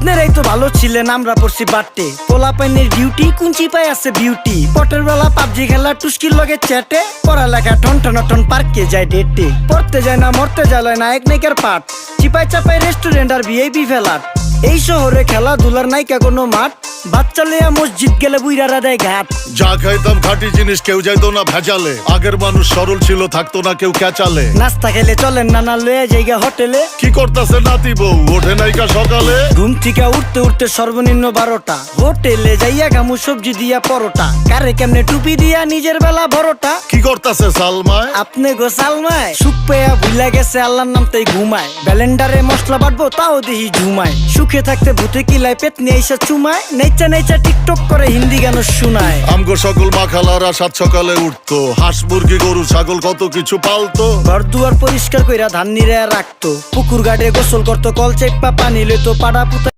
আপনারাই তো ভালো ছিলেন, আমরা পড়ছি বাট্টে। পোলা পাইনের ডিউটি কুঞ্চি পাই আছে বিউটি। পটের বেলা পাবজি খেলা টুস্কির লগে চ্যাটে। পড়ালেখা টন টন টন পার্কে যায় ডেটে। পড়তে যায় না মরতে যায় নায়ক নায়িকার পাঠ। চিপাই চাপাই রেস্টুরেন্ট আর ভিআইপি ফেলাট। এই শহরে খেলাধুলার নায়িকা কোনো মাঠ। বাচ্চা লইয়া মসজিদ গেলে বুইরারা দেয় ঘাট। যা খাইতাম খাঁটি জিনিস, কেউ যাইতো না ভেজালে। আগের মানুষ সরল ছিল, থাকতো না কেউ ক্যাচালে। নাস্তা খেলে চলেন নানা লইয়া জায়গা হোটেলে। কি করতেছে নাতি বউ, ওঠে নাইকা সকালে। ঘুম থেকে উঠতে উঠতে সর্বনিম্ন 12টা। হোটেলে যাইয়া গামু সবজি দিয়া পরোটা। কারে কেমনে টুপি দিয়া নিজের বেলা বড়টা। কি করতেছে সালমায়? আপনি গো সালমায় সুখ পেয়া ভুলা গেছে আল্লাহর নাম তাই ঘুমায়। ব্যালেন্ডারে মশলা বাটবো তাও দেহি ঝুমায়। সুখে থাকতে ভূতে কিলায় পেট নিয়ে এসে চুমায়। নেচা নেচা টিকটক করে হিন্দি গান শুনায়। আমগো সকল মাখালারা সাত সকালে উঠতো। হাঁস মুরগি গরু ছাগল কত কিছু পালতো। ঘর দুয়ার পরিষ্কার কইরা ধান নিরে রাখতো। পুকুর গাড়ে গোসল করতো, কল চেপা পানি লইতো, পাড়া পুতা